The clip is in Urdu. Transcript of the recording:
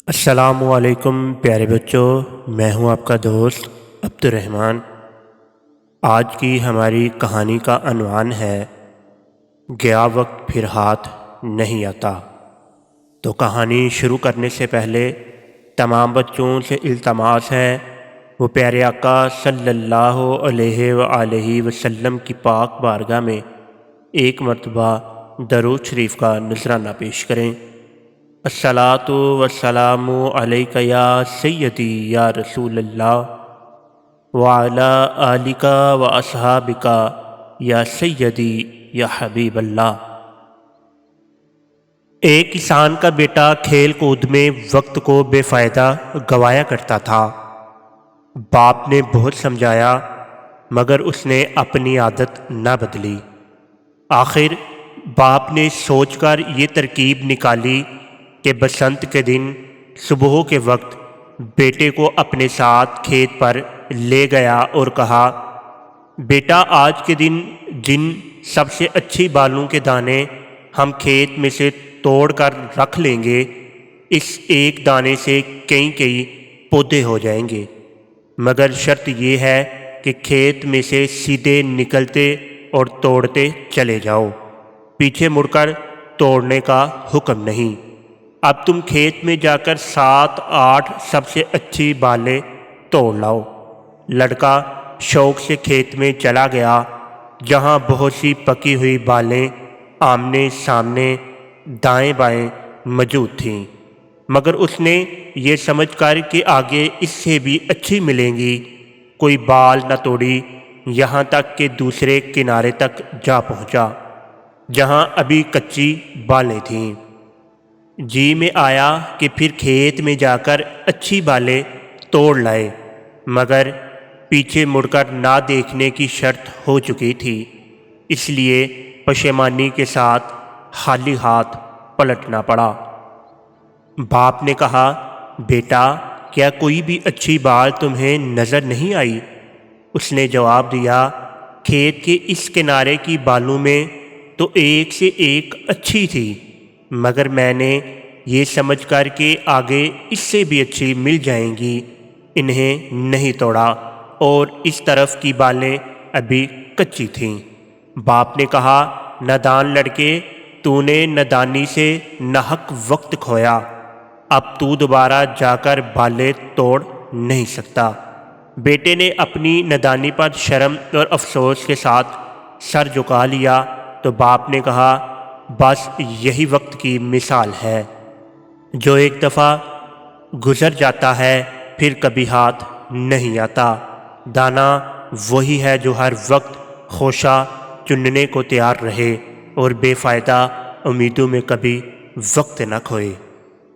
السلام علیکم پیارے بچوں، میں ہوں آپ کا دوست عبدالرحمن۔ آج کی ہماری کہانی کا عنوان ہے گیا وقت پھر ہاتھ نہیں آتا۔ تو کہانی شروع کرنے سے پہلے تمام بچوں سے التماس ہے وہ پیارے آقا صلی اللہ علیہ وآلہ وسلم کی پاک بارگاہ میں ایک مرتبہ درود شریف کا نذرانہ پیش کریں۔ الصلاۃ والسلام علیک یا سیدی یا رسول اللہ وعلی آلک و اصحابک یا سیدی یا حبیب اللہ۔ ایک کسان کا بیٹا کھیل کود میں وقت کو بے فائدہ گوایا کرتا تھا۔ باپ نے بہت سمجھایا مگر اس نے اپنی عادت نہ بدلی۔ آخر باپ نے سوچ کر یہ ترکیب نکالی کہ بسنت کے دن صبح کے وقت بیٹے کو اپنے ساتھ کھیت پر لے گیا اور کہا، بیٹا آج کے دن جن سب سے اچھی بالوں کے دانے ہم کھیت میں سے توڑ کر رکھ لیں گے، اس ایک دانے سے کئی پودے ہو جائیں گے، مگر شرط یہ ہے کہ کھیت میں سے سیدھے نکلتے اور توڑتے چلے جاؤ، پیچھے مڑ کر توڑنے کا حکم نہیں۔ اب تم کھیت میں جا کر 7-8 سب سے اچھی بالیں توڑ لاؤ۔ لڑکا شوق سے کھیت میں چلا گیا جہاں بہت سی پکی ہوئی بالیں آمنے سامنے دائیں بائیں موجود تھیں، مگر اس نے یہ سمجھ کر کہ آگے اس سے بھی اچھی ملیں گی کوئی بال نہ توڑی، یہاں تک کہ دوسرے کنارے تک جا پہنچا جہاں ابھی کچی بالیں تھیں۔ جی میں آیا کہ پھر کھیت میں جا کر اچھی بالیں توڑ لائے، مگر پیچھے مڑ کر نہ دیکھنے کی شرط ہو چکی تھی، اس لیے پشیمانی کے ساتھ خالی ہاتھ پلٹنا پڑا۔ باپ نے کہا، بیٹا کیا کوئی بھی اچھی بال تمہیں نظر نہیں آئی؟ اس نے جواب دیا، کھیت کے اس کنارے کی بالوں میں تو ایک سے ایک اچھی تھی، مگر میں نے یہ سمجھ کر کہ آگے اس سے بھی اچھی مل جائیں گی انہیں نہیں توڑا، اور اس طرف کی بالیں ابھی کچی تھیں۔ باپ نے کہا، نادان لڑکے، تو نے نادانی سے ناحق وقت کھویا، اب تو دوبارہ جا کر بالیں توڑ نہیں سکتا۔ بیٹے نے اپنی نادانی پر شرم اور افسوس کے ساتھ سر جھکا لیا تو باپ نے کہا، بس یہی وقت کی مثال ہے جو ایک دفعہ گزر جاتا ہے پھر کبھی ہاتھ نہیں آتا۔ دانا وہی ہے جو ہر وقت خوشہ چننے کو تیار رہے اور بے فائدہ امیدوں میں کبھی وقت نہ کھوئے۔